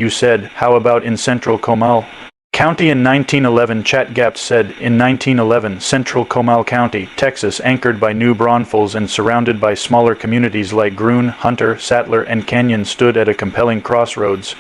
You said, how about in Central Comal County in 1911? Chatgap said, in 1911, Central Comal County, Texas, anchored by New Braunfels and surrounded by smaller communities like Gruen, Hunter, Sattler, and Canyon, stood at a compelling crossroads.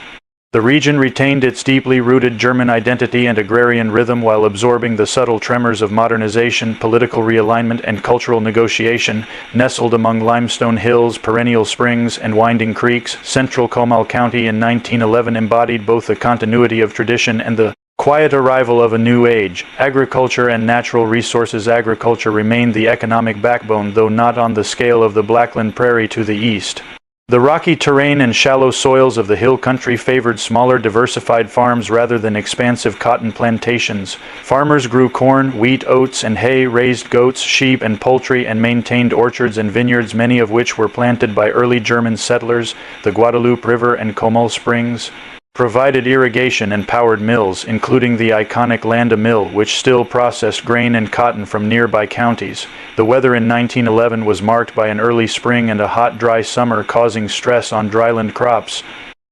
The region retained its deeply rooted German identity and agrarian rhythm while absorbing the subtle tremors of modernization, political realignment, and cultural negotiation. Nestled among limestone hills, perennial springs, and winding creeks, Central Comal County in 1911 embodied both the continuity of tradition and the quiet arrival of a new age. Agriculture and natural resources. Agriculture remained the economic backbone, though not on the scale of the Blackland prairie to the east. The rocky terrain and shallow soils of the hill country favored smaller, diversified farms rather than expansive cotton plantations. Farmers grew corn, wheat, oats, and hay, raised goats, sheep, and poultry, and maintained orchards and vineyards, many of which were planted by early German settlers. The Guadalupe River and Comal Springs provided irrigation and powered mills, including the iconic Landa Mill, which still processed grain and cotton from nearby counties. The weather in 1911 was marked by an early spring and a hot, dry summer, causing stress on dryland crops.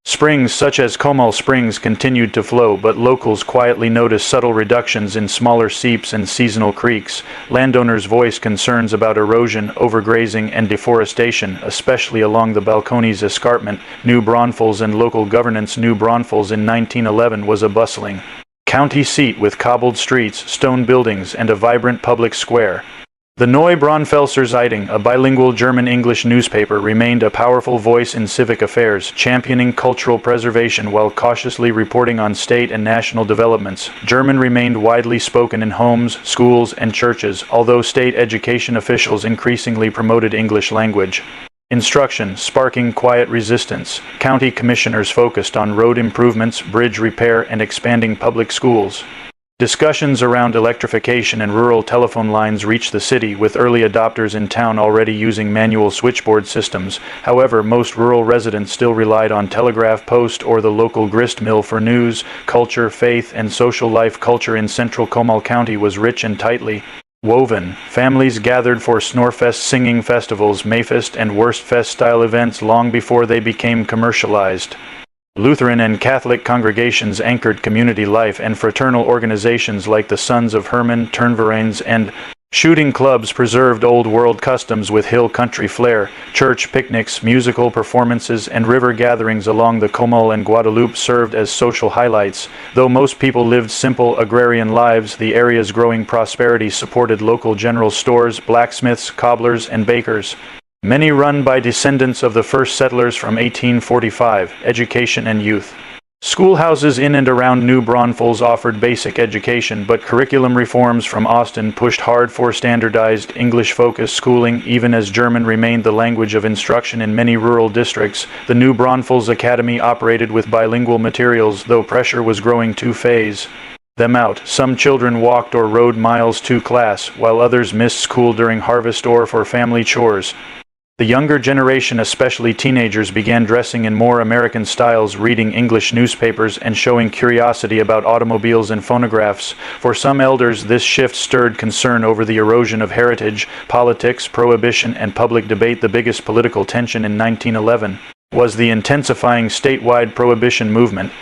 Springs such as Comal Springs continued to flow, but locals quietly noticed subtle reductions in smaller seeps and seasonal creeks. Landowners voiced concerns about erosion, overgrazing, and deforestation, especially along the Balcones escarpment. New Braunfels and local governance. New Braunfels in 1911 was a bustling county seat with cobbled streets, stone buildings, and a vibrant public square. The Noi Braunfelser Zeitung, a bilingual German-English newspaper, remained a powerful voice in civic affairs, championing cultural preservation while cautiously reporting on state and national developments. German remained widely spoken in homes, schools, and churches, although state education officials increasingly promoted English language instruction, sparking quiet resistance. County commissioners focused on road improvements, bridge repair, and expanding public schools. Discussions around electrification and rural telephone lines reached the city, with early adopters in town already using manual switchboard systems. However, most rural residents still relied on telegraph post or the local grist mill for news, culture, faith, and social life. Culture in Central Comal County was rich and tightly woven. Families gathered for Snorfest singing festivals, Mayfest and Worstfest style events long before they became commercialized. Lutheran and Catholic congregations anchored community life, and fraternal organizations like the Sons of Herman Turnverains and shooting clubs preserved old world customs with hill country flair. Church picnics, musical performances, and river gatherings along the Como and Guadalupe served as social highlights. Though most people lived simple agrarian lives, the area's growing prosperity supported local general stores, blacksmiths, cobblers, and bakers, many run by descendants of the first settlers from 1845. Education and youth. Schoolhouses in and around New Braunfels offered basic education, but curriculum reforms from Austin pushed hard for standardized, English-focused schooling. Even as German remained the language of instruction in many rural districts, the New Braunfels Academy operated with bilingual materials, though pressure was growing to phase them out. Some children walked or rode miles to class, while others missed school during harvest or for family chores. The younger generation, especially teenagers, began dressing in more American styles, reading English newspapers, and showing curiosity about automobiles and phonographs. For some elders, this shift stirred concern over the erosion of heritage, politics, prohibition, and public debate. The biggest political tension in 1911 was the intensifying statewide prohibition movement.